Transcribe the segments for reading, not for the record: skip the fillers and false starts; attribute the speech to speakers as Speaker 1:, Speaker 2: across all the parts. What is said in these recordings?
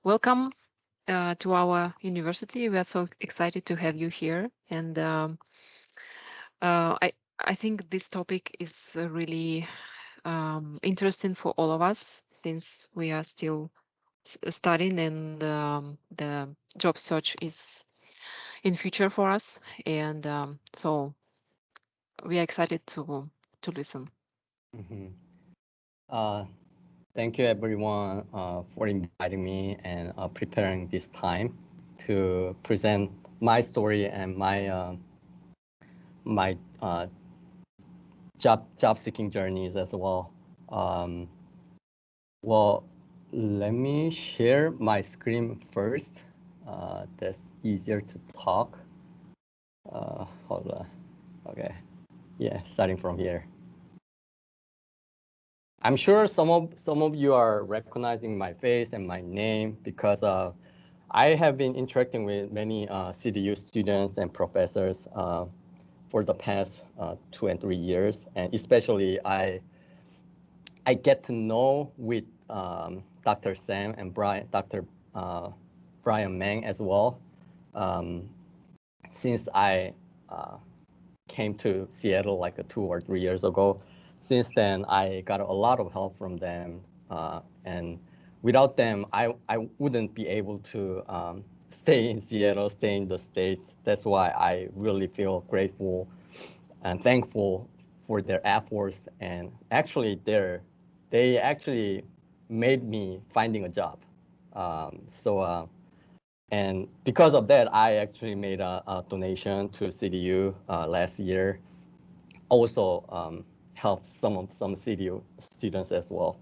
Speaker 1: welcome to our university. We are so excited to have you here, and I think this topic is really interesting for all of us since we are still studying, and the job search is in future for us, and so we are excited to listen.
Speaker 2: Mhm. Uh, Thank you, everyone, for inviting me and preparing this time to present my story and my job seeking journeys as well. Um, well, let me share my screen first. That's easier to talk. Hold on. Okay. Yeah, starting from here. I'm sure some of you are recognizing my face and my name because I have been interacting with many CDU students and professors for the past 2 and 3 years, and especially I get to know with Dr. Sam and Dr. Uh, Brian Meng as well, um, since I uh, came to Seattle like 2 or 3 years ago. Since then, I got a lot of help from them, and without them, I wouldn't be able to stay in Seattle, stay in the States. That's why I really feel grateful and thankful for their efforts. And actually, they actually made me finding a job. And because of that, I actually made a donation to CDU last year. Also helped some CDU students as well.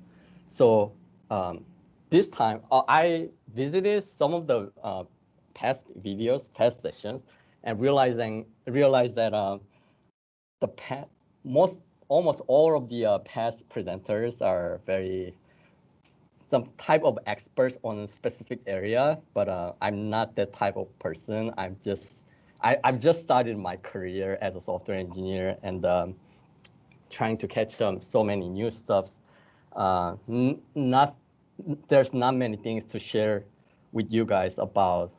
Speaker 2: So this time, I visited some of the past videos, past sessions, and realized that the most almost all of the past presenters are very some type of experts on a specific area, but I'm not that type of person. I've just started my career as a software engineer and trying to catch so many new stuffs. Not there's not many things to share with you guys about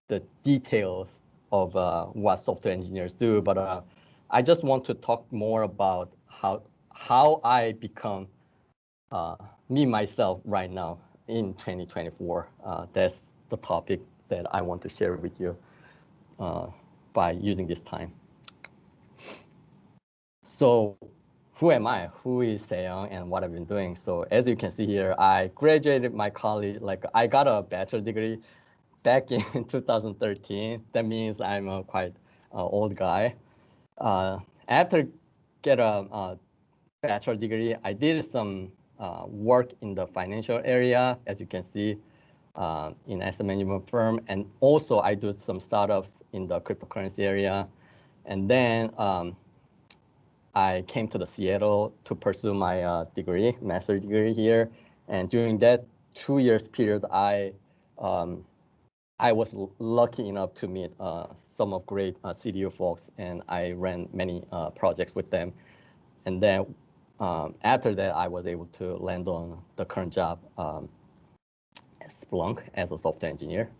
Speaker 2: the details of what software engineers do, but I just want to talk more about how I become uh, me myself right now in 2024. That's the topic that I want to share with you uh, by using this time. So who am I? Who is Seyoung and what I've been doing? So as you can see here, I graduated my college, like I got a bachelor degree back in 2013. That means I'm a quite old guy. After get a bachelor degree, I did some work in the financial area, as you can see, in asset management firm, and also I do some startups in the cryptocurrency area. And then I came to the Seattle to pursue my master's degree here. And during that 2 years period, um, I was lucky enough to meet some of great CDU folks, and I ran many projects with them. And then after that, I was able to land on the current job at Splunk as a software engineer.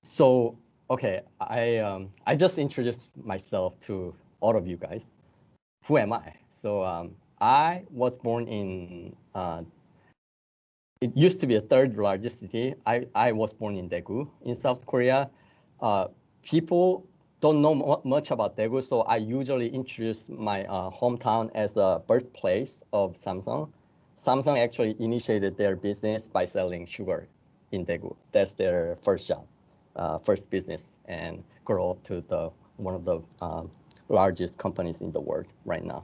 Speaker 2: So, okay, I just introduced myself to all of you guys. Who am I? So I was born in, it used to be a third largest city. I was born in Daegu in South Korea. People don't know much about Daegu, so I usually introduce my hometown as a birthplace of Samsung. Samsung actually initiated their business by selling sugar in Daegu. That's their first job, first business, and grow up to one of the largest companies in the world right now.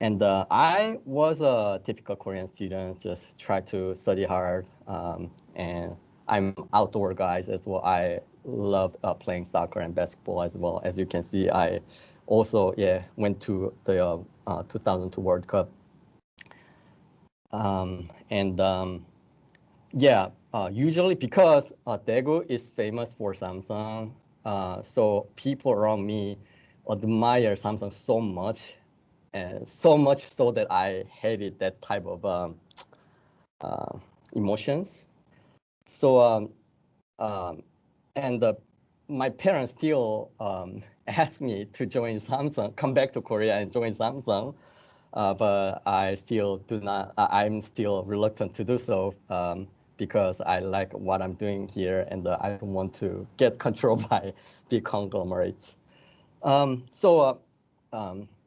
Speaker 2: And I was a typical Korean student, just try to study hard. And I'm outdoor guys as well. I loved playing soccer and basketball as well. As you can see, I also went to the 2002 World Cup. And usually because Daegu is famous for Samsung, so people around me admire Samsung so much, and so much so that I hated that type of emotions. So my parents still asked me to join Samsung, come back to Korea and join Samsung, but I still do not. I'm still reluctant to do so because I like what I'm doing here, and I don't want to get controlled by big conglomerates.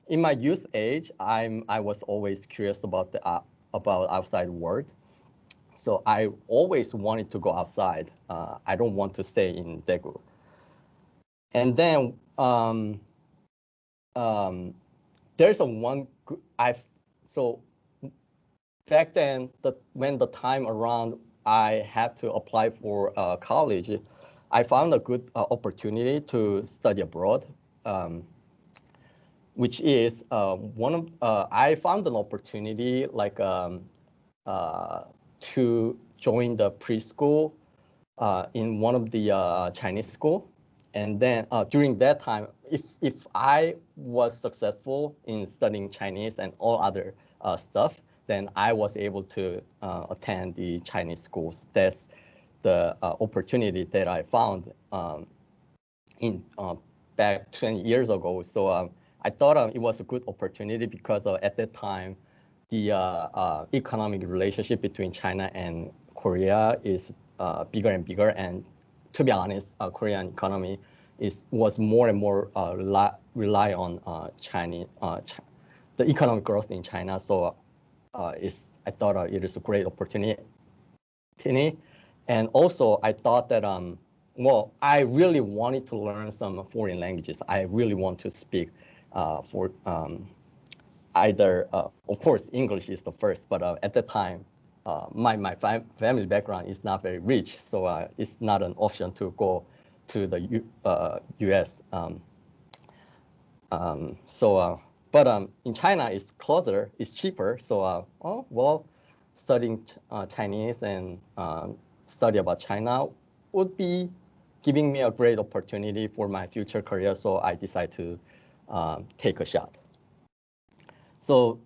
Speaker 2: In my youth age, I was always curious about the about outside world. So I always wanted to go outside. I don't want to stay in Daegu. And then there's a one I've so back then when the time around I had to apply for college, I found a good opportunity to study abroad. Which is I found an opportunity like to join the preschool in one of the Chinese school. And then during that time, if I was successful in studying Chinese and all other stuff, then I was able to attend the Chinese schools. That's the opportunity that I found in back 20 years ago. So I thought it was a good opportunity because at that time, the economic relationship between China and Korea is bigger and bigger. And to be honest, Korean economy was more and more rely on the economic growth in China. So I thought it is a great opportunity. And also, I thought that well, I really wanted to learn some foreign languages. I really want to speak for either, of course, English is the first, but at the time, my family background is not very rich, so it's not an option to go to the US. But in China, it's closer, it's cheaper. So, oh, well, studying Chinese and study about China would be giving me a great opportunity for my future career. So I decided to take a shot. So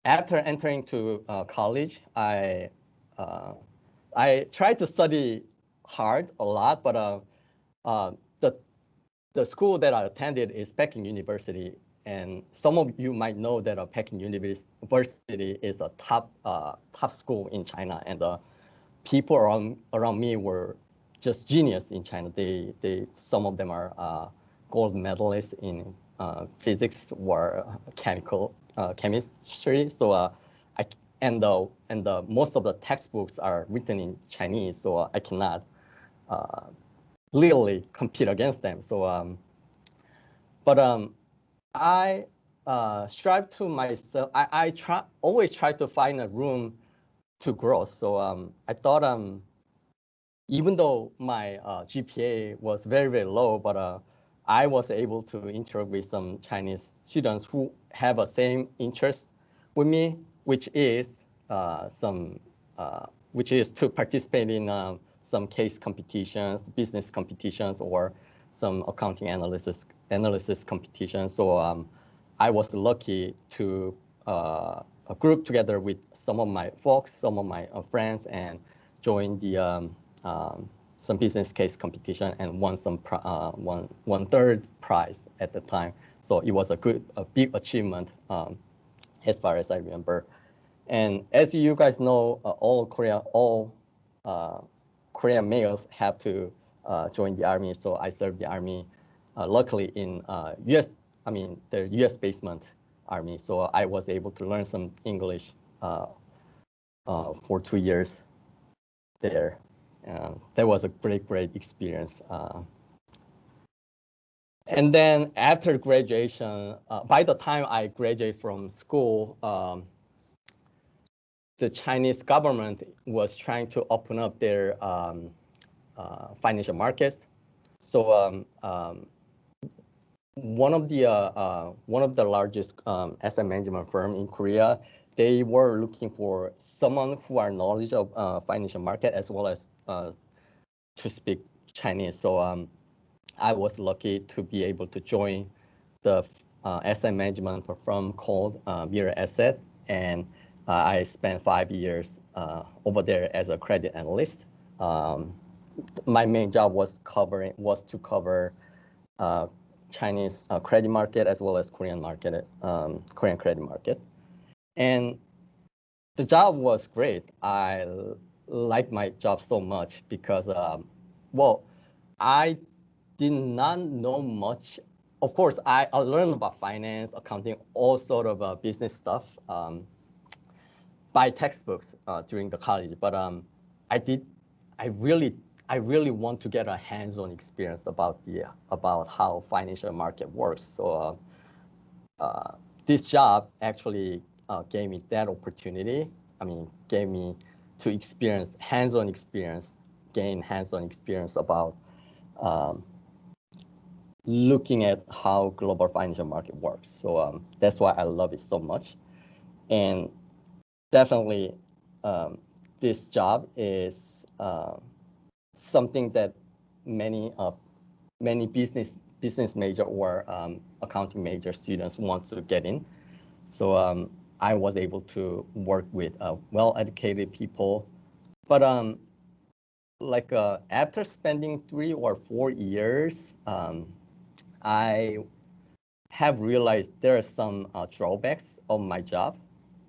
Speaker 2: after entering to college, I tried to study hard a lot, but the school that I attended is Peking University, and some of you might know that Peking University is a top school in China, and people around me were just genius in China. Some of them are gold medalists in physics or chemistry. So most of the textbooks are written in Chinese, so I cannot literally compete against them. So, I strive to myself. I always try to find a room to grow. So I thought even though my GPA was very, very low, but I was able to interact with some Chinese students who have the same interest with me, which is to participate in some case competitions, business competitions, or some accounting analysis competitions. So I was lucky to group together with some of my folks, some of my friends, and join the some business case competition and won some one third prize at the time. So it was a big achievement as far as I remember. And as you guys know, all Korean males have to join the army. So I served the army, luckily in the U.S. basement army. So I was able to learn some English for 2 years there. That was a great experience. And then after graduation, by the time I graduated from school, the Chinese government was trying to open up their financial markets. So one of the largest asset management firm in Korea, they were looking for someone who are knowledgeable of financial market as well as to speak Chinese. So I was lucky to be able to join the asset management firm called Mirror Asset, and I spent 5 years over there as a credit analyst. My main job was to cover Chinese credit market as well as Korean market, Korean credit market, and the job was great. I liked my job so much because, well, I did not know much. Of course, I learned about finance, accounting, all sort of business stuff by textbooks during the college. But I did, I really, I really want to get a hands-on experience about how financial market works. So this job actually gave me that opportunity. I mean, gave me to experience hands-on experience, gain hands-on experience about looking at how global financial market works. So that's why I love it so much. And definitely, this job is something that many business major or accounting major students want to get in. So I was able to work with well-educated people, but after spending 3 or 4 years, I have realized there are some drawbacks of my job.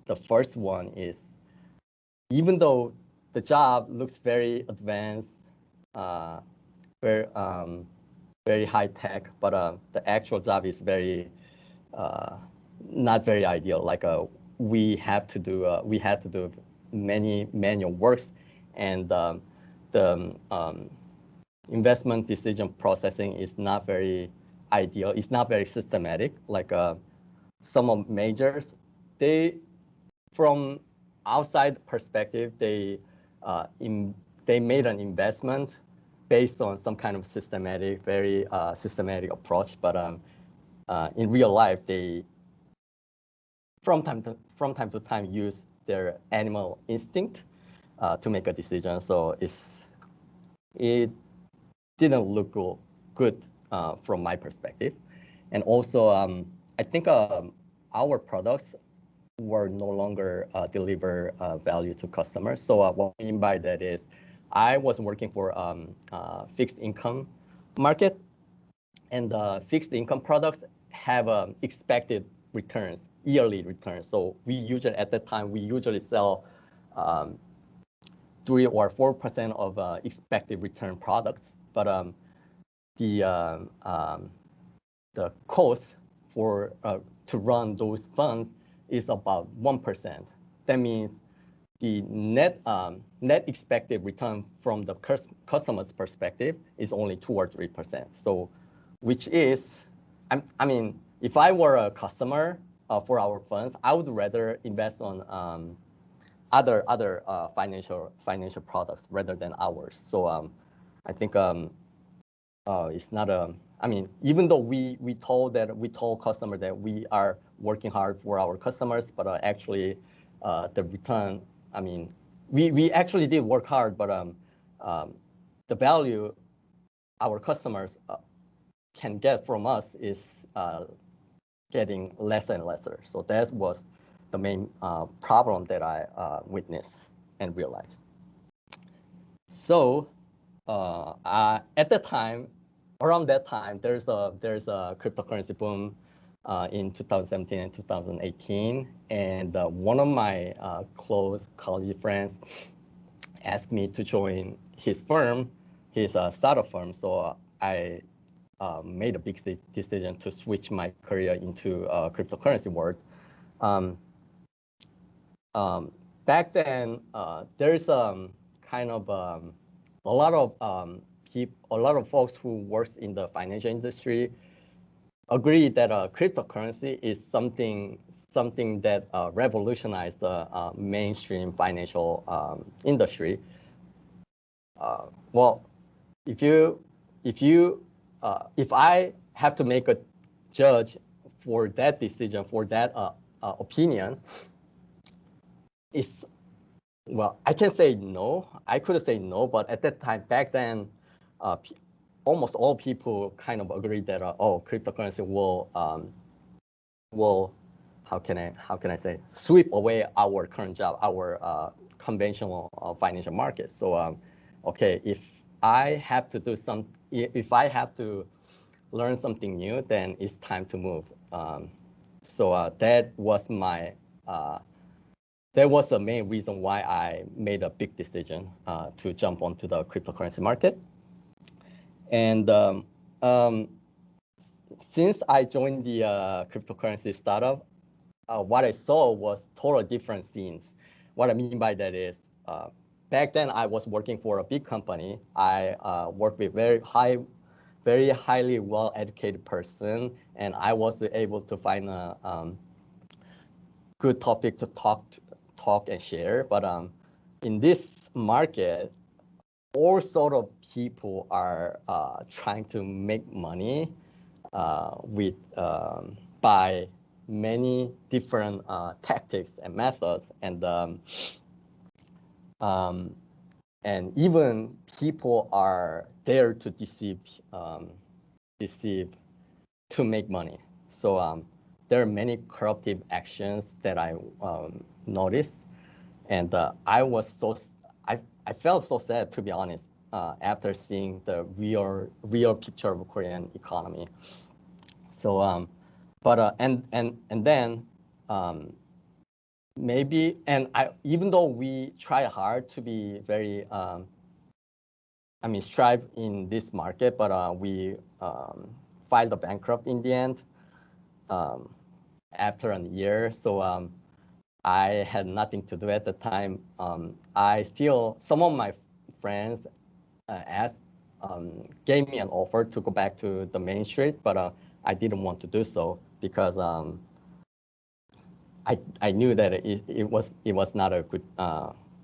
Speaker 2: The first one is, even though the job looks very advanced, very very high tech, but the actual job is very not very ideal. We have to do many manual works, and the investment decision processing is not very ideal. It's not very systematic. Like some of majors, from outside perspective, they made an investment based on some kind of very systematic approach. But in real life, they from time to time use their animal instinct to make a decision. So it didn't look good from my perspective. And also, I think our products were no longer deliver value to customers. So what I mean by that is, I was working for fixed income market, and fixed income products have expected returns, yearly returns. So at that time, we usually sell 3 or 4% of expected return products, but the cost for to run those funds is about 1%. That means the net expected return from the customer's perspective is only 2 or 3%. So, which is, I mean, if I were a customer for our funds, I would rather invest on other financial products rather than ours. So I think it's not a. I mean, even though we told customers that we are working hard for our customers, but actually the return. I mean, we actually did work hard, but the value our customers can get from us is getting less and lesser. So that was the main problem that I witnessed and realized. So at the time, around that time, there's a cryptocurrency boom in 2017 and 2018, and one of my close college friends asked me to join his firm, his startup firm. So I made a big decision to switch my career into cryptocurrency world. Back then, there's kind of a lot of folks who work in the financial industry agree that cryptocurrency is something that revolutionized the mainstream financial industry. Well, if I have to make a judge for that decision, for that opinion, well, I can say no. I could say no, but at that time, back then, almost all people kind of agreed that cryptocurrency will how can I say, sweep away our current job, our conventional financial market. So okay, if I have to learn something new, then it's time to move. So that was the main reason why I made a big decision to jump onto the cryptocurrency market. And since I joined the cryptocurrency startup, what I saw was totally different scenes. What I mean by that is, back then I was working for a big company. I worked with very highly well-educated person, and I was able to find a good topic to talk and share. But in this market, all sort of people are trying to make money by many different tactics and methods, and even people are there to deceive to make money. So there are many corruptive actions that I noticed, and I felt so sad, to be honest, after seeing the real picture of Korean economy. So and then maybe, and even though we try hard to be very strive in this market, but we filed a bankrupt in the end after a year. So I had nothing to do at the time. Some of my friends gave me an offer to go back to the main street, but I didn't want to do so because I knew that it was not a good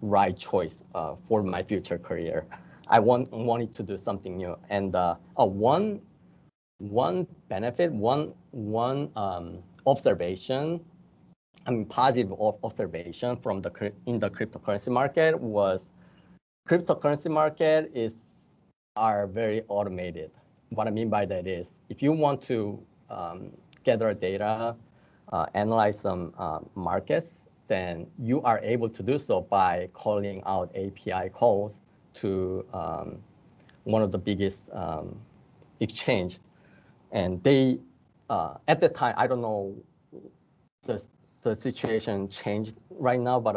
Speaker 2: right choice for my future career. I wanted to do something new, and one benefit, one observation, positive observation from in the cryptocurrency market was cryptocurrency market are very automated. What I mean by that is, if you want to gather data, analyze some markets, then you are able to do so by calling out API calls to one of the biggest exchange. And they, at the time, I don't know, the situation changed right now, but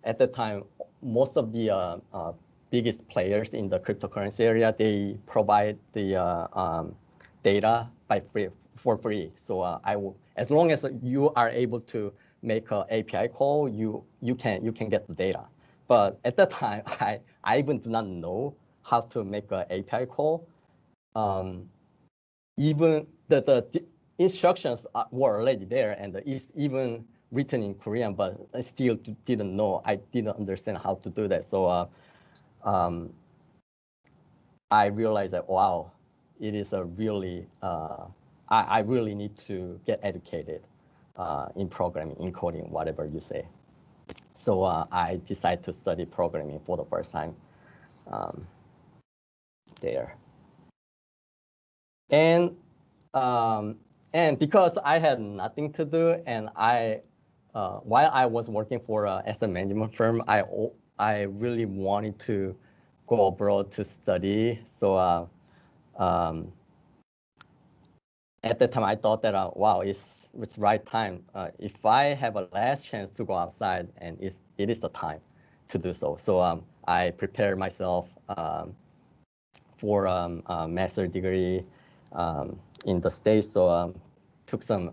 Speaker 2: at the time, most of the biggest players in the cryptocurrency area, they provide the data for free. So as long as you are able to make an API call, you can get the data. But at that time, I even do not know how to make an API call. Even the instructions were already there, and it's even written in Korean, but I still didn't know. I didn't understand how to do that. So I realized that, wow, it is a really, I really need to get educated in programming, in coding, whatever you say. So I decided to study programming for the first time there. And because I had nothing to do, and while I was working for an asset management firm, I really wanted to go abroad to study. So at the time, I thought that wow, it's right time. If I have a last chance to go outside, and it is the time to do so. So I prepared myself for a master's degree in the States. So took some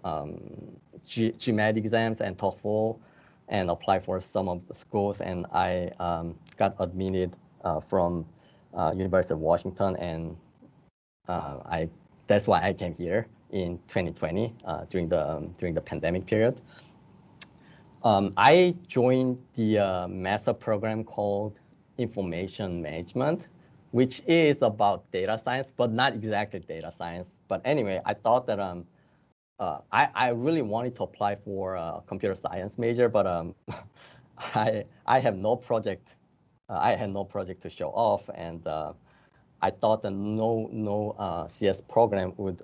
Speaker 2: GMAT exams and TOEFL, and applied for some of the schools, and I got admitted from University of Washington, and that's why I came here in 2020 during the pandemic period. I joined the master program called Information Management, which is about data science, but not exactly data science. But anyway, I thought that I really wanted to apply for a computer science major, but I have no project. I had no project to show off, and I thought that no CS program would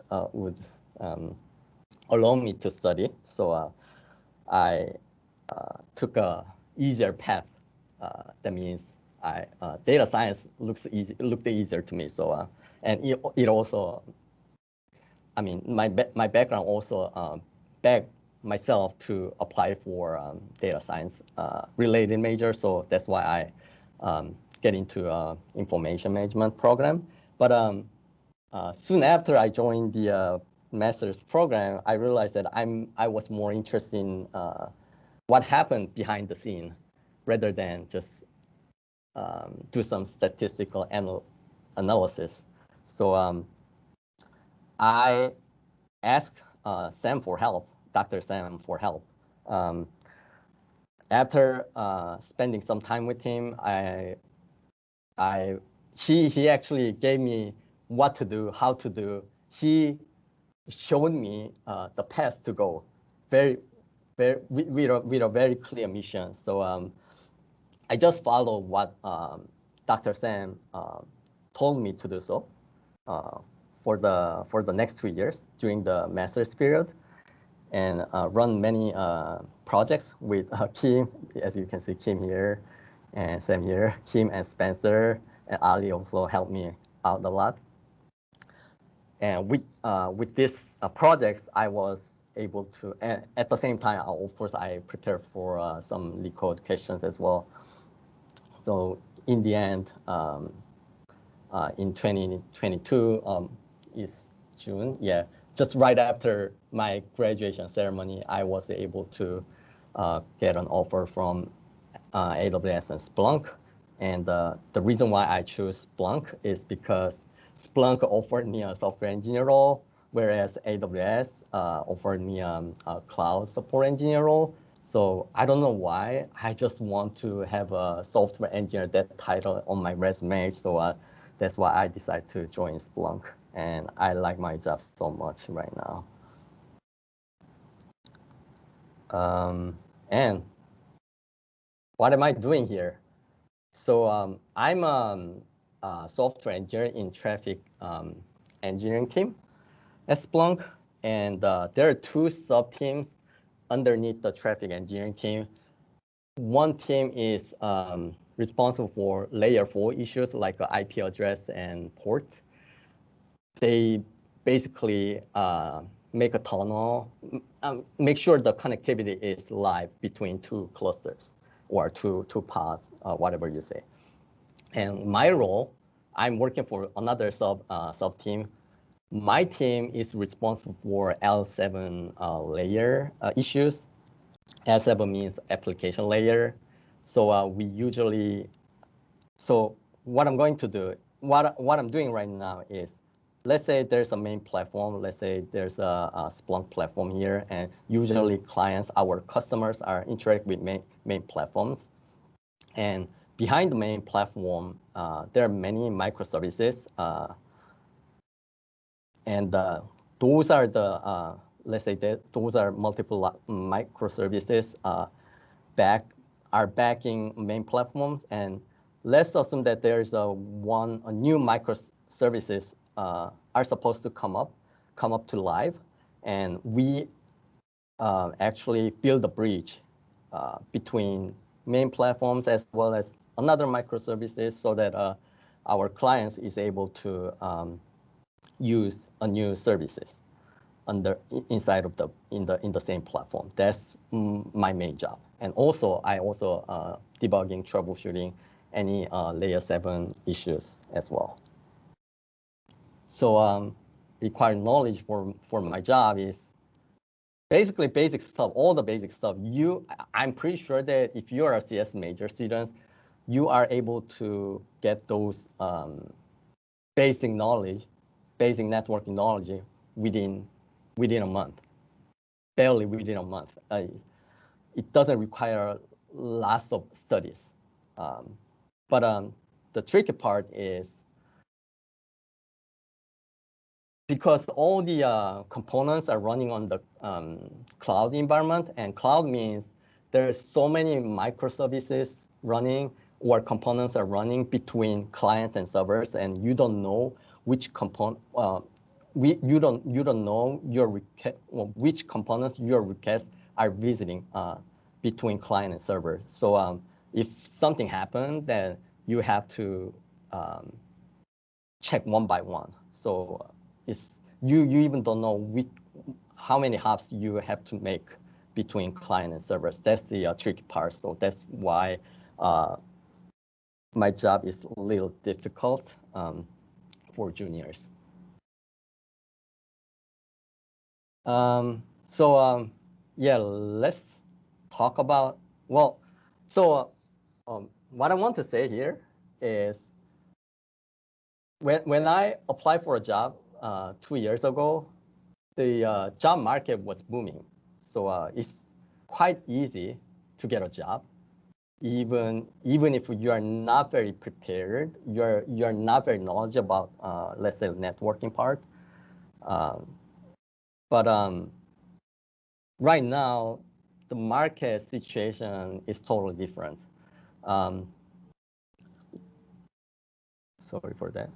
Speaker 2: allow me to study. So I took a easier path. That means data science looked easier to me. So and it also, I mean, my background also backed myself to apply for data science related major. So that's why I get into information management program. But soon after I joined the master's program, I realized that I was more interested in what happened behind the scene rather than just do some statistical analysis. So I asked Sam for help, Dr. Sam for help. After spending some time with him, he actually gave me what to do, how to do. He showed me the path to go, with a very clear mission. So I just followed what Dr. Sam told me to do so for the next 2 years during the master's period, and run many projects with Kim, as you can see, Kim here, and Sam here, Kim and Spencer, and Ali also helped me out a lot. And with these projects, I was able to, at the same time, of course, I prepared for some LeetCode questions as well. So in the end, in 2022 is June, yeah, just right after my graduation ceremony, I was able to get an offer from AWS and Splunk. And the reason why I chose Splunk is because Splunk offered me a software engineer role, whereas AWS offered me a cloud support engineer role. So I don't know why. I just want to have a software engineer, that title on my resume. So that's why I decided to join Splunk. And I like my job so much right now. And what am I doing here? So I'm a software engineer in traffic engineering team at Splunk. And there are two sub-teams underneath the traffic engineering team. One team is responsible for layer 4 issues like IP address and port. They basically make a tunnel, make sure the connectivity is live between two clusters or two pods, whatever you say. And my role, I'm working for another sub team. My team is responsible for L7 layer issues. L7 means application layer. So we usually, so what I'm going to do, what I'm doing right now is, let's say there's a main platform. Let's say there's a Splunk platform here, and usually clients, our customers, are interact with main platforms. And behind the main platform, there are many microservices, and those are the let's say that those are multiple microservices backing main platforms. And let's assume that there's a new microservices are supposed to come up to live, and we actually build a bridge between main platforms as well as another microservices, so that our clients is able to use a new services inside of in the same platform. That's my main job. And also I debugging, troubleshooting any layer 7 issues as well. So required knowledge for my job is basically basic stuff, all the basic stuff. I'm pretty sure that if you are a CS major student, you are able to get those basic knowledge, basic networking knowledge within a month, barely within a month. It doesn't require lots of studies. But the tricky part is, because all the components are running on the cloud environment, and cloud means there's so many microservices running, or components are running between clients and servers, and you don't know which component you don't know which components your requests are visiting between client and server. So if something happened, then you have to check one by one. So it's you even don't know how many hops you have to make between client and servers. That's the tricky part. So that's why my job is a little difficult for juniors. Yeah, let's talk about, well, so what I want to say here is when I applied for a job 2 years ago, the job market was booming. So it's quite easy to get a job, even if you are not very prepared, you're not very knowledgeable about, let's say, the networking part. But right now, the market situation is totally different. Sorry for that.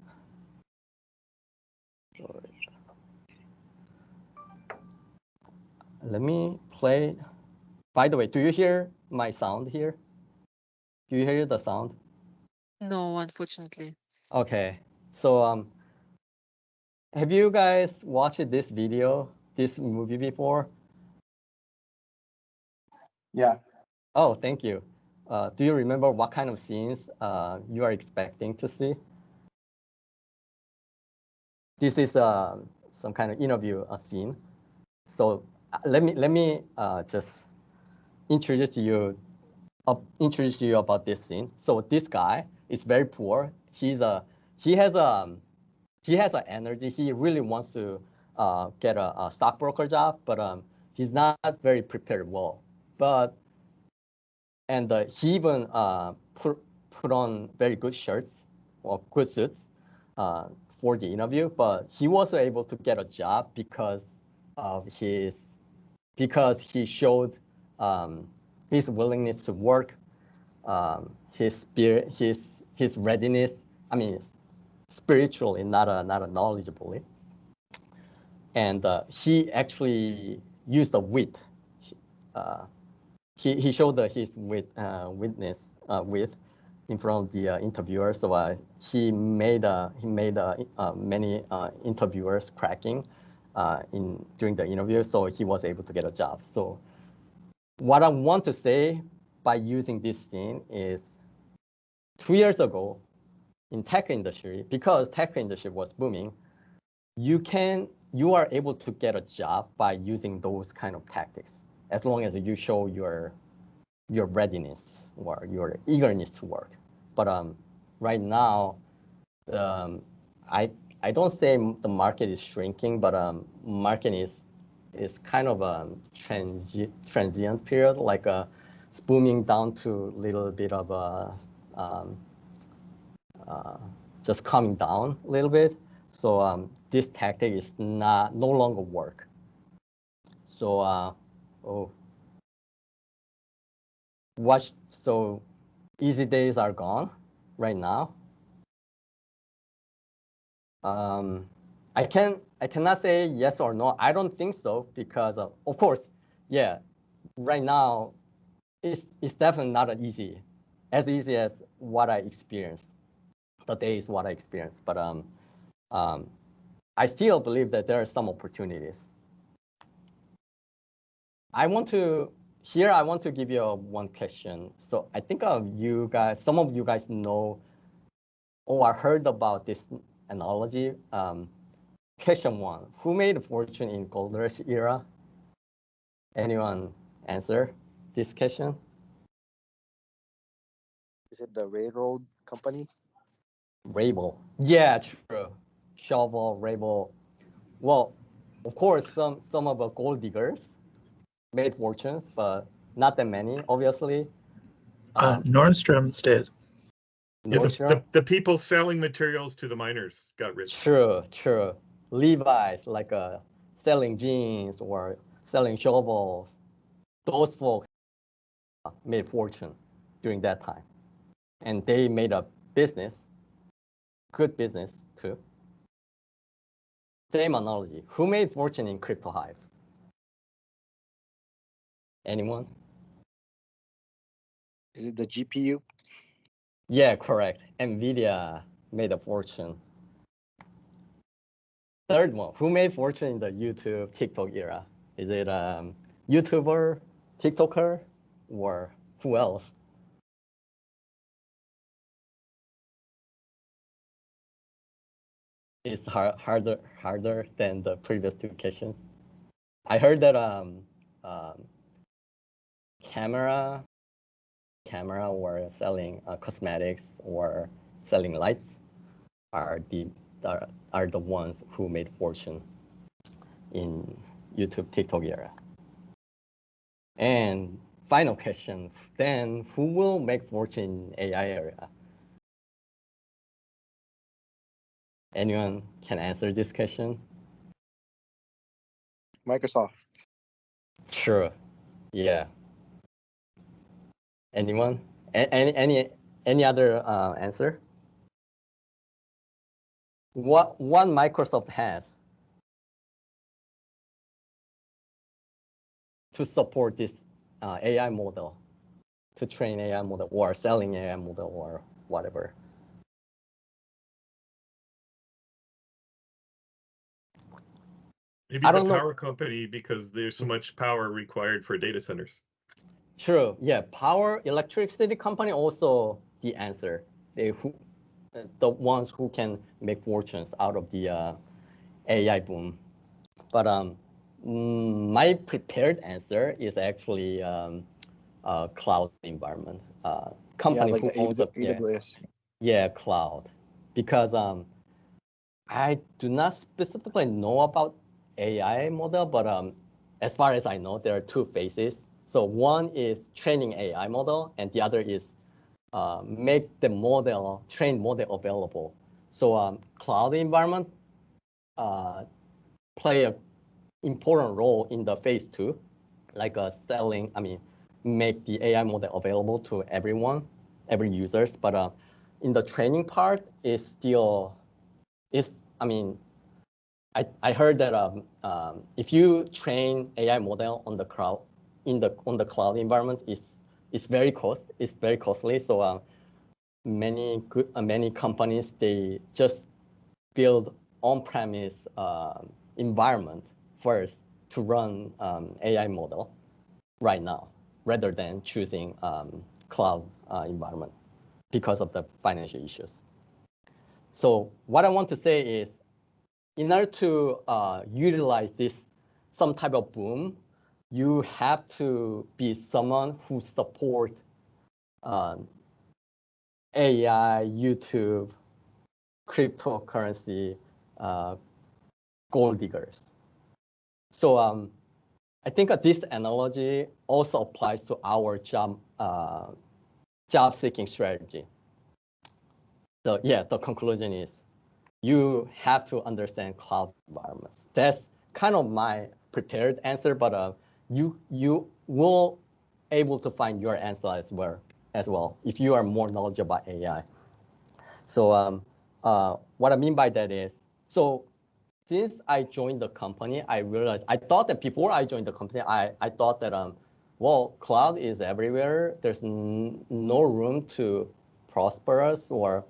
Speaker 2: Let me play. By the way, do you hear my sound here? Do you hear the sound?
Speaker 1: No, unfortunately.
Speaker 2: Okay. So have you guys watched this movie before?
Speaker 3: Yeah.
Speaker 2: Oh, thank you. Do you remember what kind of scenes you are expecting to see? This is some kind of interview scene. So let me just introduce you about this scene. So this guy is very poor. He has an energy. He really wants to get a stockbroker job, but he's not very prepared well. And he even put on very good shirts or good suits for the interview, but he wasn't able to get a job because he showed his willingness to work, his spirit, his readiness. I mean, spiritually, not knowledgeably. And he actually used the wit. He showed his witness in front of the interviewer. So he made many interviewers cracking during the interview. So he was able to get a job. So what I want to say by using this scene is 2 years ago in tech industry, because tech industry was booming, you are able to get a job by using those kind of tactics, as long as you show your readiness or your eagerness to work. But right now, I don't say the market is shrinking, but market is kind of a transient period, like it's booming down to a little bit of a just coming down a little bit. So this tactic is no longer work. So so easy days are gone right now. I cannot say yes or no. I don't think so, because of course, yeah, right now it's definitely not as easy as what I experienced. The day is what I experienced, but I still believe that there are some opportunities. I want to give you one question. So I think some of you guys know or heard about this analogy. Question one: who made a fortune in gold rush era? Anyone answer this question?
Speaker 3: Is it the railroad company?
Speaker 2: Rabel. Yeah, true. Shovel, Rabel. Well, of course, some of the gold diggers made fortunes, but not that many, obviously.
Speaker 4: Nordstrom's did.
Speaker 2: Nordstrom?
Speaker 5: The people selling materials to the miners got rich.
Speaker 2: True. Levi's, like selling jeans or selling shovels. Those folks made fortune during that time. And they made a business, good business too. Same analogy. Who made fortune in Crypto Hive? Anyone?
Speaker 3: Is it the GPU?
Speaker 2: Yeah, correct. NVIDIA made a fortune. Third one, who made fortune in the YouTube, TikTok era? Is it YouTuber, TikToker, or who else? It's harder than the previous two questions. I heard that camera or selling cosmetics or selling lights are the ones who made fortune in YouTube, TikTok era. And final question, then who will make fortune in AI area? Anyone can answer this question?
Speaker 3: Microsoft.
Speaker 2: Sure. Yeah. Anyone? Any other answer? What Microsoft has to support this AI model, to train AI model or selling AI model or whatever?
Speaker 5: Maybe
Speaker 2: I
Speaker 5: the
Speaker 2: don't know.
Speaker 5: power company, because there's so much power required for data centers.
Speaker 2: True. Yeah. Power electricity company also the answer. The ones who can make fortunes out of the AI boom. But my prepared answer is actually cloud environment. Company
Speaker 3: like
Speaker 2: who
Speaker 3: the
Speaker 2: owns
Speaker 3: AWS.
Speaker 2: Yeah, cloud. Because I do not specifically know about AI model, but as far as I know, there are two phases. So one is training AI model, and the other is make the trained model available. So cloud environment play an important role in the phase two, like make the AI model available to everyone, every users. But in the training part, I heard that if you train AI model on the cloud, on the cloud environment, it's very costly. So many companies, they just build on-premise environment first to run AI model right now, rather than choosing cloud environment because of the financial issues. So what I want to say is, in order to utilize some type of boom, you have to be someone who support AI, YouTube, cryptocurrency, gold diggers. So I think this analogy also applies to our job seeking strategy. So yeah, the conclusion is you have to understand cloud environments. That's kind of my prepared answer, but you will able to find your answer as well if you are more knowledgeable about AI. So what I mean by that is, so since I joined the company, I realized, I thought that before I joined the company, I thought that, well, cloud is everywhere. There's no room to prosper us or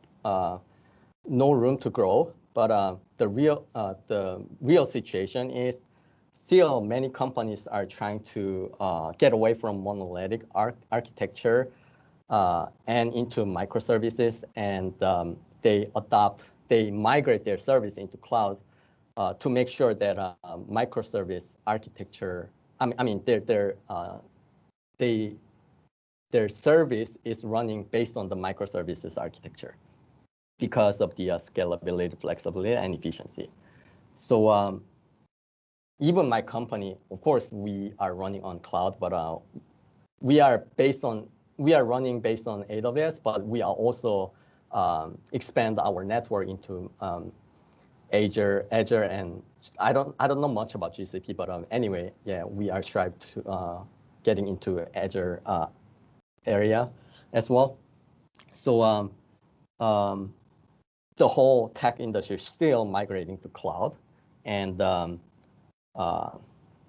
Speaker 2: no room to grow. But the real situation is still many companies are trying to get away from monolithic architecture and into microservices, and they migrate their service into cloud to make sure that microservice architecture, their service is running based on the microservices architecture because of the scalability, flexibility, and efficiency. So even my company, of course, we are running on cloud, but we are running based on AWS, but we are also expand our network into Azure, and I don't know much about GCP, but anyway, yeah, we are trying to getting into Azure area as well. So the whole tech industry is still migrating to cloud, and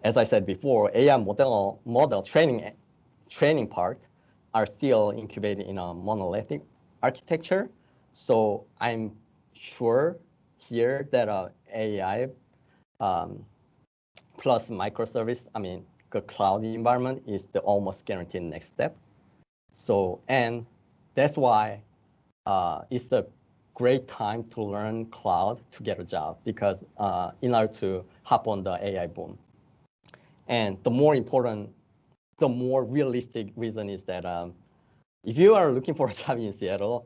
Speaker 2: as I said before, AI model training part are still incubated in a monolithic architecture. So I'm sure here that AI plus microservice, the cloud environment is the almost guaranteed next step. So, and that's why it's a great time to learn cloud to get a job, because in order to hop on the AI boom. And the more important, the more realistic reason is that if you are looking for a job in Seattle,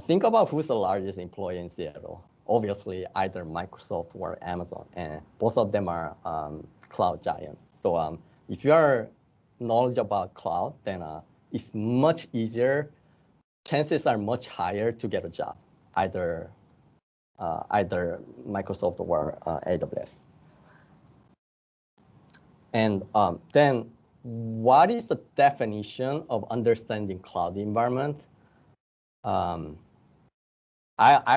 Speaker 2: think about who's the largest employer in Seattle. Obviously, either Microsoft or Amazon, and both of them are cloud giants. So if you are knowledgeable about cloud, then it's much easier. Chances are much higher to get a job, either Microsoft or AWS. And then, what is the definition of understanding cloud environment? I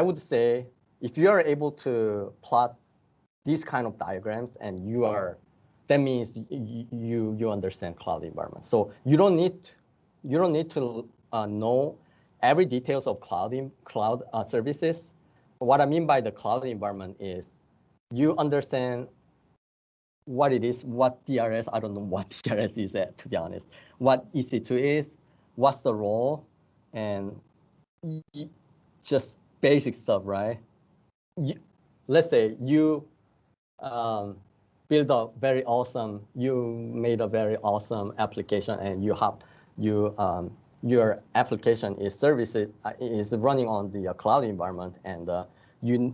Speaker 2: would say if you are able to plot these kind of diagrams, and that means you understand cloud environment. So you don't need to know every details of cloud services. What I mean by the cloud environment is you understand what it is, what DRS, I don't know what DRS is at, to be honest, what EC2 is, what's the role, and just basic stuff, right? Let's say you made a very awesome application, and your application is running on the cloud environment, and you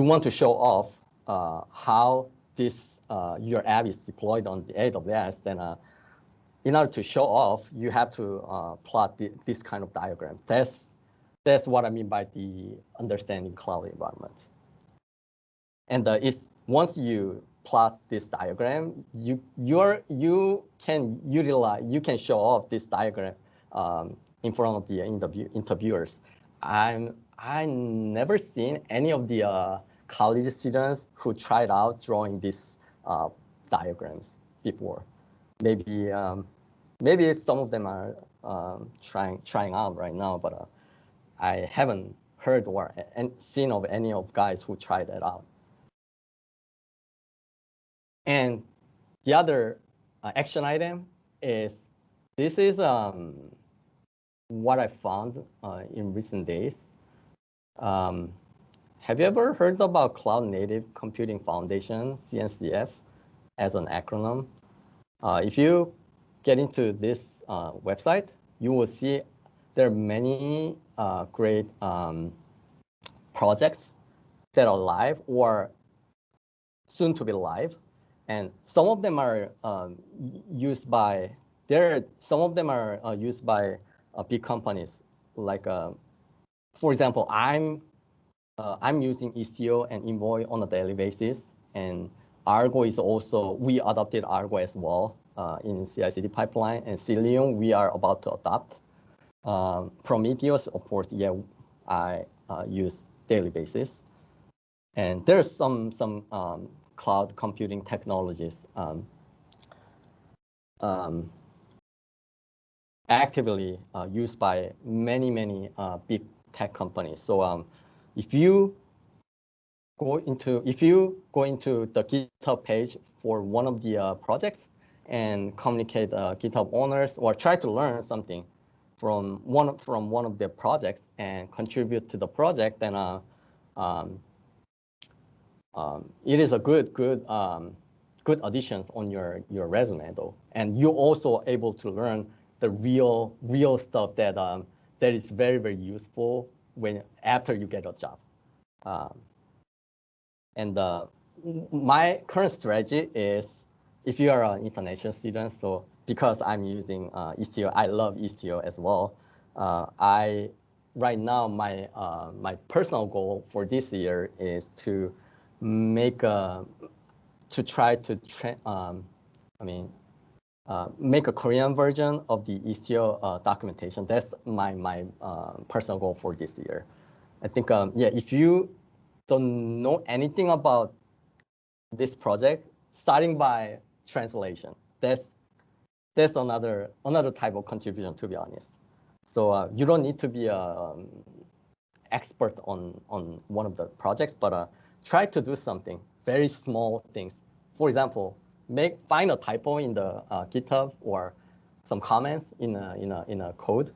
Speaker 2: want to show off how your app is deployed on the AWS. Then in order to show off, you have to plot this kind of diagram. That's what I mean by the understanding cloud environment. And once you plot this diagram, you can show off this diagram in front of the interviewers. I never seen any of the college students who tried out drawing these diagrams before. Maybe some of them are trying out right now, but I haven't heard or seen of any of guys who tried that out. And the other action item is, this is what I found in recent days. Have you ever heard about Cloud Native Computing Foundation, CNCF, as an acronym? If you get into this website, you will see there are many great projects that are live or soon to be live, and some of them are used by big companies. Like, for example, I'm using Istio and Envoy on a daily basis, and Argo is also, we adopted Argo as well in CI/CD pipeline, and Seyoung we are about to adopt. Prometheus, of course, yeah, I use daily basis. And there's some cloud computing technologies actively used by many big tech companies. So if you go into the GitHub page for one of the projects and communicate GitHub owners, or try to learn something from one of their projects and contribute to the project, then it is a good addition on your resume, though. And you're also able to learn the real stuff that is very useful after you get a job. And my current strategy is, if you are an international student, so because I'm using Istio, I love Istio as well. Right now, my personal goal for this year is to try to make a Korean version of the Istio documentation. That's my personal goal for this year. I think, yeah, if you don't know anything about this project, starting by translation. That's another type of contribution, to be honest. So you don't need to be a expert on one of the projects, but try to do something, very small things. For example, find a typo in the GitHub or some comments in a code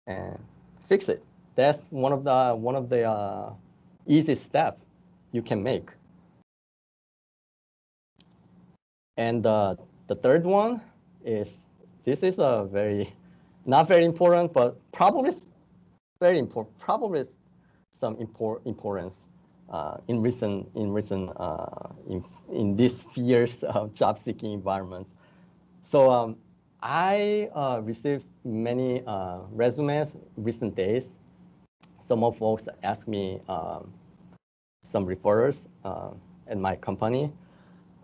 Speaker 2: and fix it. That's one of the easy steps you can make. And the third one is, this is a not very important, but probably very important, probably some importance in these fierce job seeking environments. So I received many resumes recent days. Some of folks ask me some referrals at my company.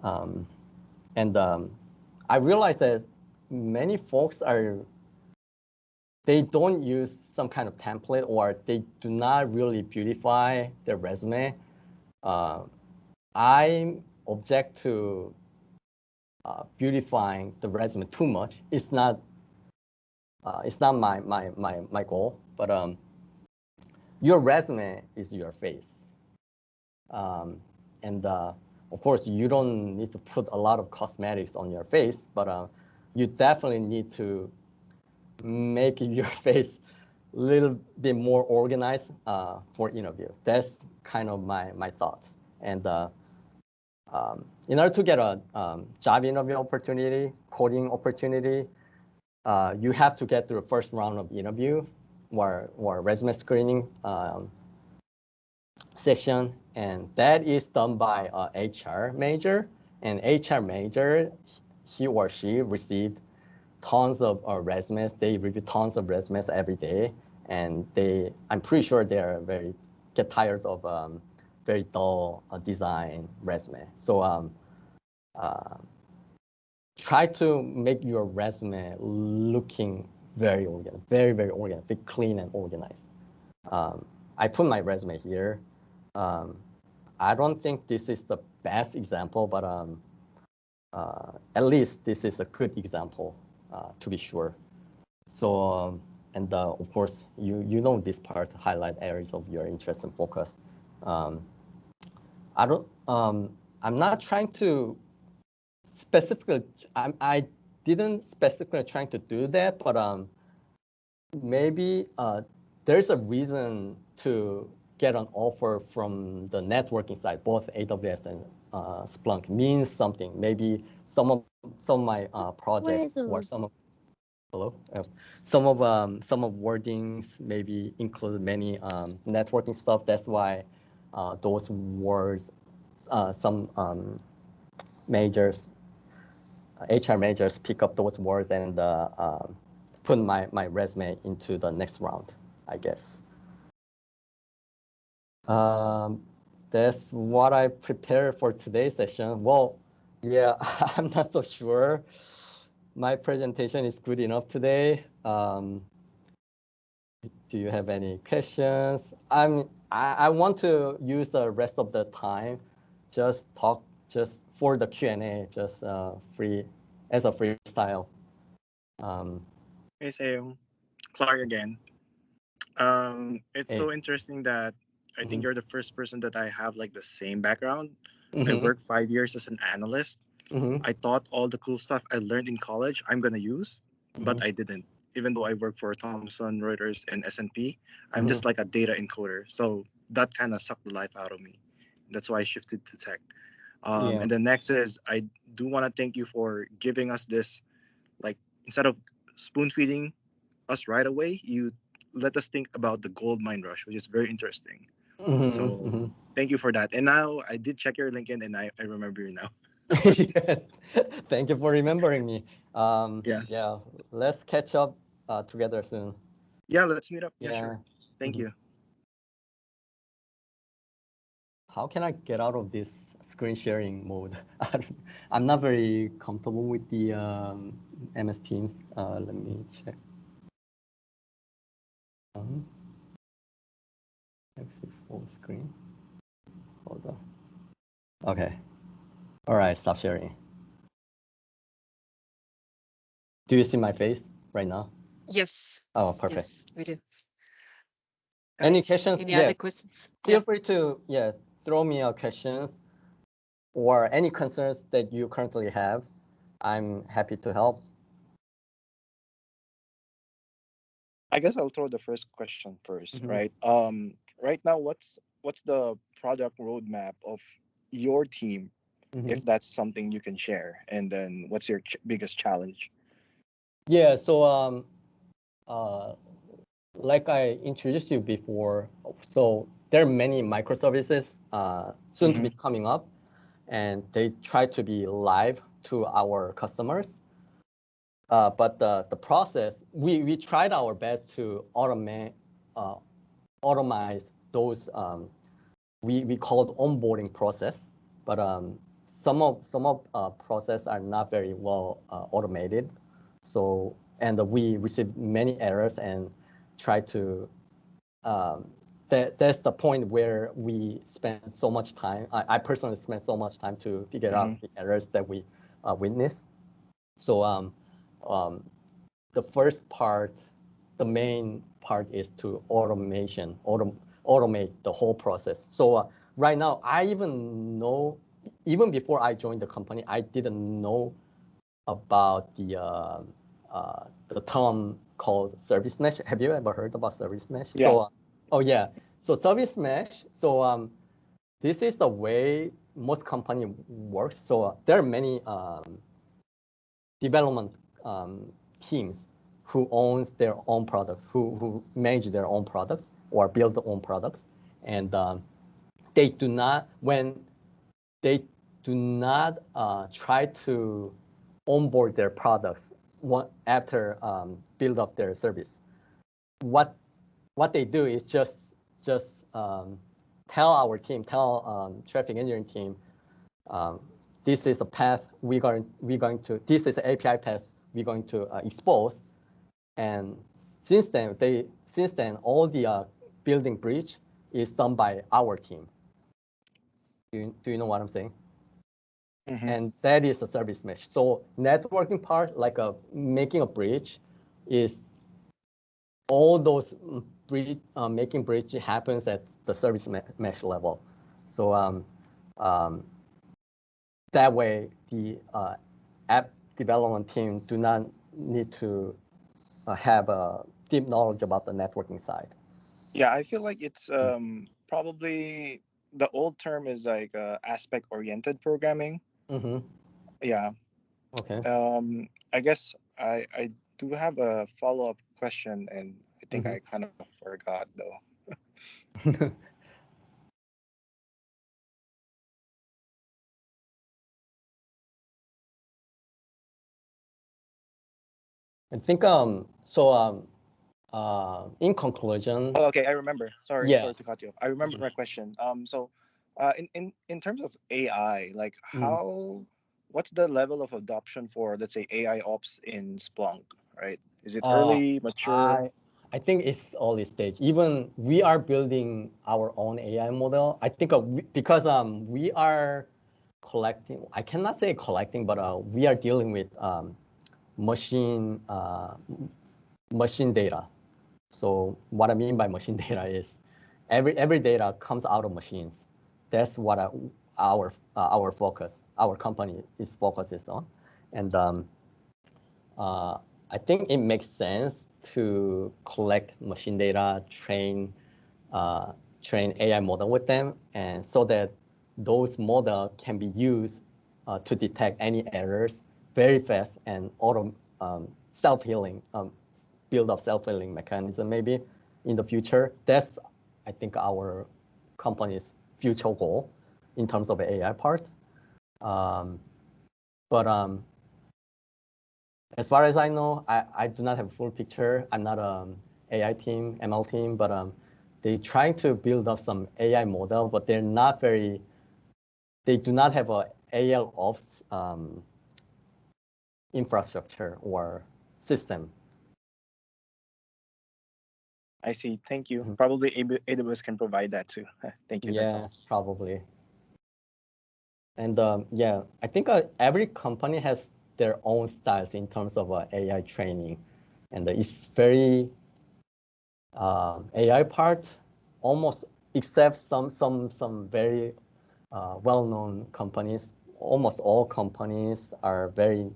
Speaker 2: And I realized that many folks they don't use some kind of template, or they do not really beautify their resume. I object to beautifying the resume too much. It's not my goal, but your resume is your face. And of course, you don't need to put a lot of cosmetics on your face, but you definitely need to make your face a little bit more organized for interview. That's kind of my thoughts. And in order to get a job interview opportunity, coding opportunity, you have to get through the first round of interview or resume screening session, and that is done by a HR major. And HR major, he or she received tons of resumes. They review tons of resumes every day, and I'm pretty sure they're get tired of very dull design resume. So try to make your resume looking very organized, very organized, very clean and organized. I put my resume here. I don't think this is the best example, but at least this is a good example, to be sure. So, and of course, you know this part, highlight areas of your interest and focus. I'm not trying to specifically, I didn't specifically trying to do that, but maybe there's a reason to get an offer from the networking side, both AWS and Splunk means something. Maybe some of my projects or some of some of wordings maybe include many networking stuff. That's why those words, some majors, HR majors pick up those words and put my resume into the next round, I guess. That's what I prepared for today's session. Well, yeah, I'm not so sure my presentation is good enough today. Do you have any questions? I want to use the rest of the time just for the Q&A, just as a freestyle.
Speaker 3: Hey, Seyoung. Clark again. It's
Speaker 2: Hey.
Speaker 3: so interesting that I think you're the first person that I have like the same background.
Speaker 2: Mm-hmm.
Speaker 3: I worked 5 years as an analyst.
Speaker 2: Mm-hmm.
Speaker 3: I thought all the cool stuff I learned in college I'm gonna use, but I didn't. Even though I work for Thomson Reuters and S&P, I'm just like a data encoder. So that kind of sucked the life out of me. That's why I shifted to tech. And then next is, I do want to thank you for giving us this, like, instead of spoon feeding us right away, you let us think about the gold mine rush, which is very interesting. So thank you for that. And now I did check your LinkedIn and I remember you now.
Speaker 2: Yeah. Thank you for remembering me.
Speaker 3: Yeah.
Speaker 2: Let's catch up together soon.
Speaker 3: Yeah, let's meet up. Yeah, sure. Thank you.
Speaker 2: How can I get out of this screen sharing mode? I'm not very comfortable with the MS Teams. Let me check. Exit full screen. Hold on. Okay. All right, stop sharing. Do you see my face right now?
Speaker 1: Yes.
Speaker 2: Oh, perfect.
Speaker 1: Yes, we do.
Speaker 2: Any
Speaker 1: Guys,
Speaker 2: questions?
Speaker 1: any
Speaker 2: Yeah.
Speaker 1: other questions?
Speaker 2: Feel free to throw me your questions or any concerns that you currently have. I'm happy to help.
Speaker 3: I guess I'll throw the first question 1st,
Speaker 2: Mhm.
Speaker 3: right? Right now, what's the product roadmap of your team, if that's something you can share? And then, what's your biggest challenge?
Speaker 2: Yeah. So like I introduced you before, so there are many microservices soon to be coming up, and they try to be live to our customers. But the process, we tried our best to automate those we called onboarding process, but some of process are not very well automated. So and we received many errors and try to that's the point where we spend so much time. I personally spent so much time to figure out the errors that we witnessed. So the first part, the main part is to automate the whole process. So right now, even before I joined the company, I didn't know about the term called service mesh. Have you ever heard about service mesh?
Speaker 3: Yeah.
Speaker 2: So, oh yeah. So service mesh. So this is the way most company works. So there are many development teams who owns their own products, who manage their own products or build their own products, and they do not try to onboard their products after build up their service. What they do is just tell our team, traffic engineering team, this is a path we're going to. This is an API path we're going to expose. And since then, all the building bridge is done by our team. Do you know what I'm saying? And that is a service mesh. So networking part, like making a bridge, is all those making bridge happens at the service mesh level. So that way, the app development team do not need to have a deep knowledge about the networking side.
Speaker 3: Yeah, I feel like it's probably the old term is like aspect-oriented programming. Yeah.
Speaker 2: Okay.
Speaker 3: I guess I do have a follow-up question, and I think I kind of forgot though.
Speaker 2: I think in conclusion.
Speaker 3: Oh, okay, I remember. Sorry to cut you off. I remember my question. So, in terms of AI, like what's the level of adoption for, let's say, AI ops in Splunk, right? Is it early, mature?
Speaker 2: I think it's early stage. Even we are building our own AI model. I think because we are collecting. I cannot say collecting, but we are dealing with machine data. So what I mean by machine data is every data comes out of machines. That's what our focus, our company is focuses on, and I think it makes sense to collect machine data, train AI model with them, and so that those model can be used to detect any errors very fast and self-healing, build up self-healing mechanism maybe in the future. That's, I think, our company's future goal in terms of the AI part. But as far as I know, I do not have a full picture. I'm not AI team, ML team, but they trying to build up some AI model, but they do not have a AL ops infrastructure or system.
Speaker 3: I see. Thank you. Probably AWS can provide that too. Thank you.
Speaker 2: Yeah,
Speaker 3: that's all.
Speaker 2: probably. And yeah, I think every company has their own styles in terms of AI training, and it's very AI part almost, except some very well-known companies. Almost all companies are very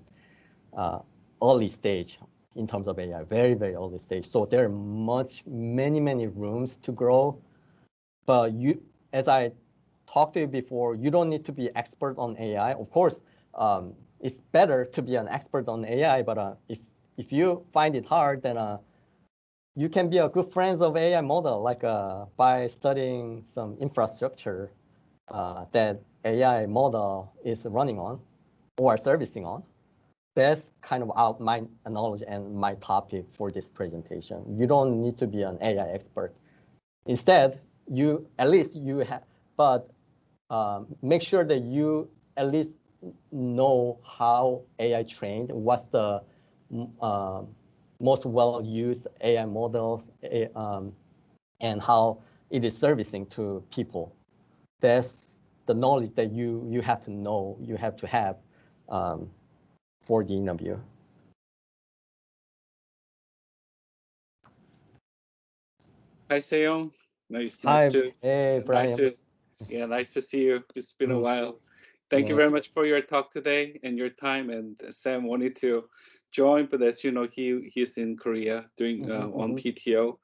Speaker 2: early stage in terms of AI, very early stage. So there are many rooms to grow. But you, as I talked to you before, you don't need to be expert on AI. Of course, it's better to be an expert on AI. But if you find it hard, then you can be a good friend of AI model, like by studying some infrastructure that AI model is running on or servicing on. That's kind of out my knowledge and my topic for this presentation. You don't need to be an AI expert. Instead, you at least you have, but make sure that you at least know how AI trained, what's the most well-used AI models, and how it is servicing to people. That's the knowledge that you have to know, you have to have for the interview.
Speaker 6: Hi, Seyoung. Nice
Speaker 2: Hi,
Speaker 6: to
Speaker 2: hey, Brian.
Speaker 6: nice to see you. It's been a while. Thank you
Speaker 2: Yeah.
Speaker 6: very much for your talk today and your time. And Sam wanted to join, but as you know, he's in Korea doing on PTO,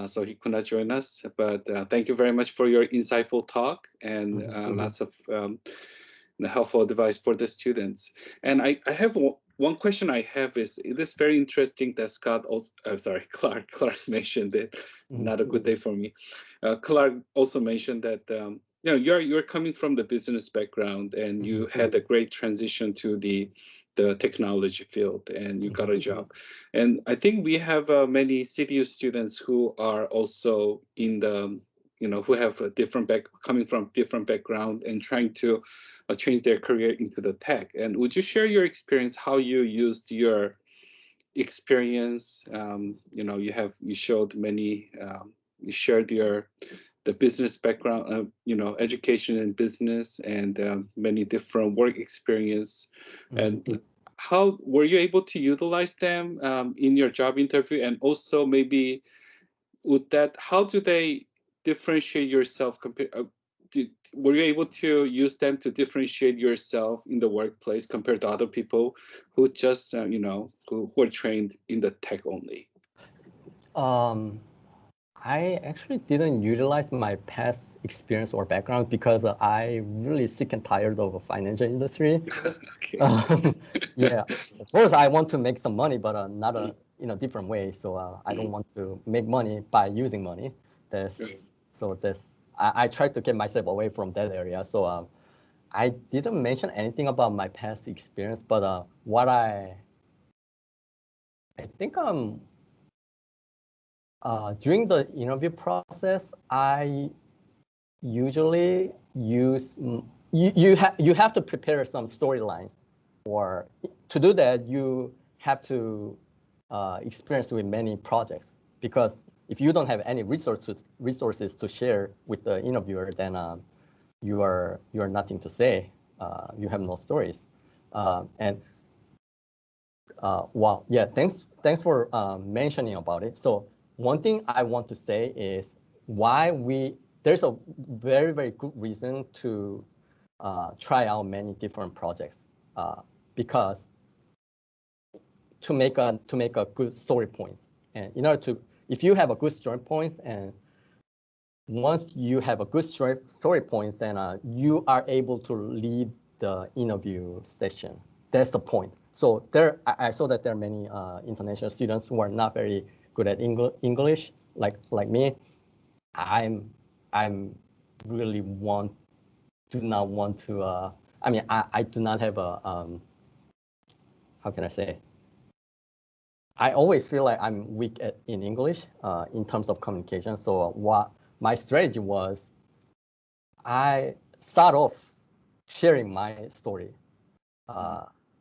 Speaker 6: so he could not join us. But thank you very much for your insightful talk and lots of helpful advice for the students. And I have one question I have is, it is very interesting that Scott also, Clark mentioned it. Not a good day for me. Clark also mentioned that you know, you're coming from the business background and you had a great transition to the technology field and you got a job. And I think we have many CDU students who are also in the, you know, who have a different coming from different background and trying to change their career into the tech. And would you share your experience, how you used your experience? You know, you showed many, you shared the business background, you know, education in business and many different work experience. And how were you able to utilize them in your job interview? And also maybe how do they differentiate yourself were you able to use them to differentiate yourself in the workplace compared to other people who just you know, who are trained in the tech only?
Speaker 2: I actually didn't utilize my past experience or background because I really sick and tired of the financial industry. Yeah, of course I want to make some money, but not in a different way. So I don't want to make money by using money. I try to get myself away from that area. So I didn't mention anything about my past experience, but what I think during the interview process, I usually use you have to prepare some storylines, or to do that you have to experience with many projects, because if you don't have any resources to share with the interviewer, then you are nothing to say. You have no stories, and well, yeah, thanks for mentioning about it. So one thing I want to say is there's a very good reason to try out many different projects, because to make a good story points, and if you have a good story points, and once you have a good story points, then you are able to lead the interview session. That's the point. So I saw that there are many international students who are not very good at English, like me. I'm really do not want to. I mean, I do not have a how can I say? I always feel like I'm weak in English in terms of communication. So what my strategy was, I start off sharing my story.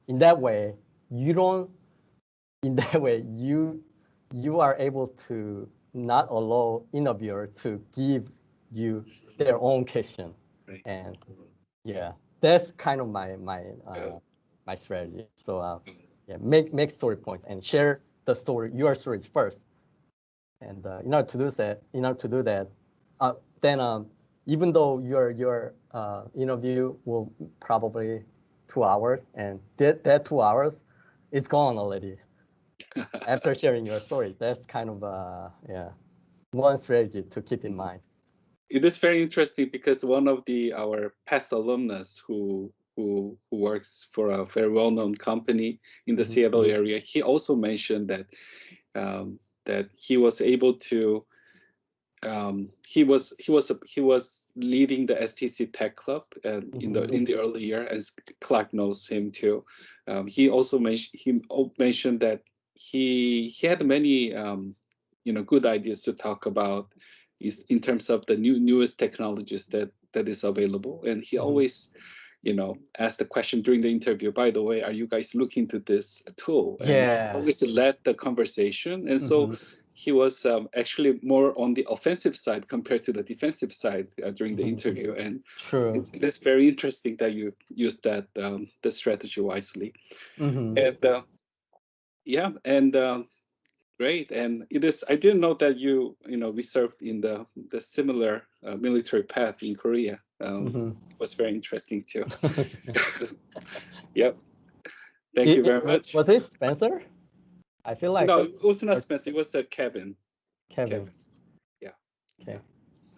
Speaker 2: In that way, you are able to not allow interviewer to give you their own question. Right. And yeah, that's kind of my strategy. So yeah, make story points and share the story, your stories first. And in order to do that, then even though your interview will probably 2 hours, and that 2 hours is gone already after sharing your story. That's kind of yeah, one strategy to keep in mind.
Speaker 6: It is very interesting because one of our past alumnus who works for a very well-known company in the Seattle area, he also mentioned that that he was able to he was leading the STC Tech Club in the early year, as Clark knows him too. He also mentioned that he had many good ideas to talk about in terms of the newest technologies that is available, and he always asked the question during the interview, by the way, are you guys looking to this tool? And
Speaker 2: Yeah.
Speaker 6: he always led the conversation, and so he was actually more on the offensive side compared to the defensive side during the interview. And
Speaker 2: True.
Speaker 6: it is very interesting that you used that the strategy wisely. And yeah, and great. And it is. I didn't know that we served in the similar military path in Korea. It was very interesting too. Yep. Thank you very much.
Speaker 2: Was it Spencer? I feel like
Speaker 6: no, it was not Spencer. It was Kevin.
Speaker 2: Kevin.
Speaker 6: Yeah.
Speaker 2: Okay.
Speaker 6: Yeah.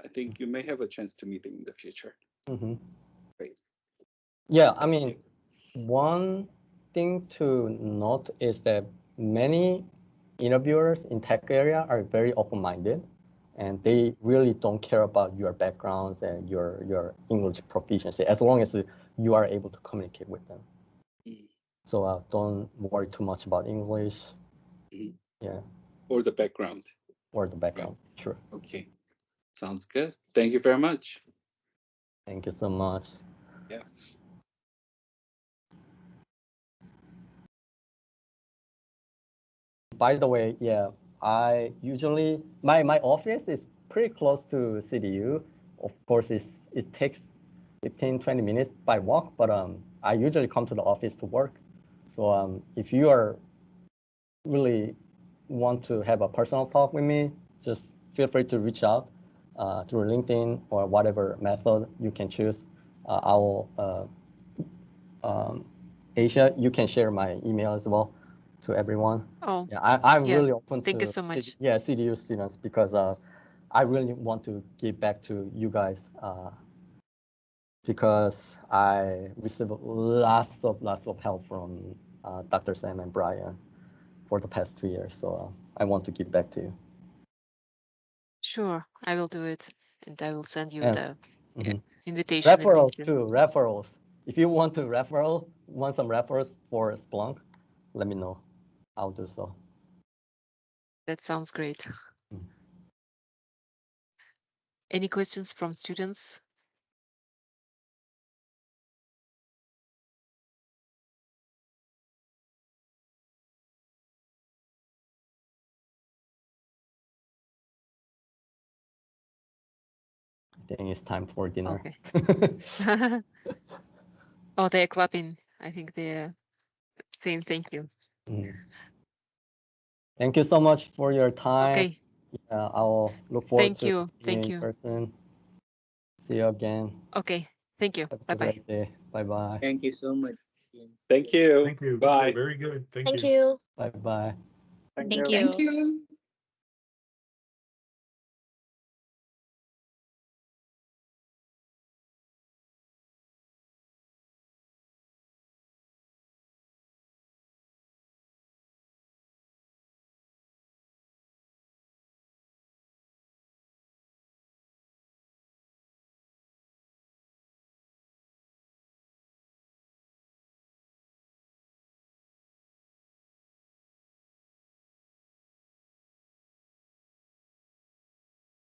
Speaker 6: I think you may have a chance to meet him in the future. Great.
Speaker 2: Yeah, I mean, one thing to note is that many interviewers in tech area are very open-minded, and they really don't care about your backgrounds and your English proficiency as long as you are able to communicate with them. So don't worry too much about English. Yeah.
Speaker 6: Or the background.
Speaker 2: Or the background. Yeah. Sure.
Speaker 6: Okay. Sounds good. Thank you very much.
Speaker 2: Thank you so much.
Speaker 6: Yeah.
Speaker 2: By the way, yeah, I usually my office is pretty close to CDU. Of course, it takes 15-20 minutes by walk, but I usually come to the office to work. So if you are really want to have a personal talk with me, just feel free to reach out through LinkedIn or whatever method you can choose. Asia, you can share my email as well to everyone.
Speaker 1: Oh,
Speaker 2: yeah, I'm
Speaker 1: yeah.
Speaker 2: really open
Speaker 1: Thank
Speaker 2: to
Speaker 1: you so much.
Speaker 2: CDU students because I really want to give back to you guys because I received lots of help from Dr. Sam and Brian for the past 2 years. So I want to give back to you.
Speaker 1: Sure, I will do it, and I will send you
Speaker 2: And,
Speaker 1: the invitation.
Speaker 2: Referrals too. Referrals. If you want some referrals for Splunk, let me know. I'll do so.
Speaker 1: That sounds great. Any questions from students?
Speaker 2: I think it's time for dinner.
Speaker 1: Okay. Oh, they're clapping. I think they're saying thank you.
Speaker 2: Thank you so much for your time.
Speaker 1: Okay.
Speaker 2: I'll look forward to seeing you in
Speaker 1: you.
Speaker 2: person. See you again.
Speaker 1: Okay. Thank you.
Speaker 2: Have a
Speaker 1: Bye-bye.
Speaker 2: great day. Bye-bye.
Speaker 7: Thank you so much.
Speaker 6: Thank you.
Speaker 5: Thank you.
Speaker 6: Bye.
Speaker 5: Very good.
Speaker 8: Thank you.
Speaker 2: Bye-bye.
Speaker 8: Thank you.
Speaker 6: Thank you.